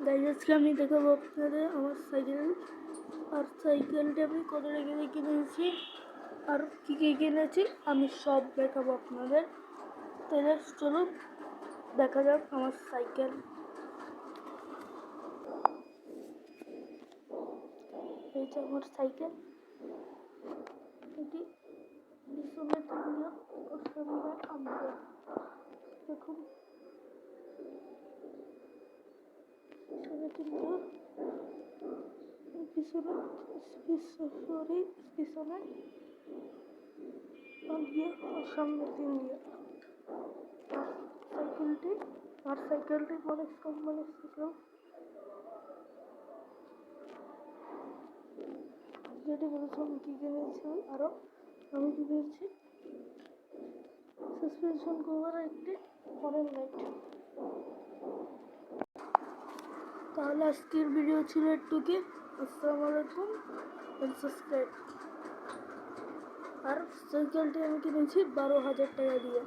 Guys আজকে আমি দেখাবো আপনাদের আমার সাইকেল। আর সাইকেলটা আমি কত টাকা দিয়ে কিনেছি আর কী কী কিনেছি আমি সব দেখাবো আপনাদের। তাহলে চলুন দেখা যাক আমার সাইকেল। এই যে আমার সাইকেল, এটি পিছনে তিনজন ওর সামনে আমদের। দেখুন পিছনে তিনজন, পিছনে আর সামনে তিনজন। সাইকেলটি মনেক্স কোম্পানির ছিল, যেটি বলেছি আমি কী কিনেছি। আরও আমি কিনেছি সাসপেনশন কভার একটি হরেন লাইট। তাহলে আজকের ভিডিও ছিল একটুকি। আসসালামু আলাইকুম, সাবস্ক্রাইব। আর সাইকেলটি আমি কিনেছি 12,000 টাকা দিয়ে।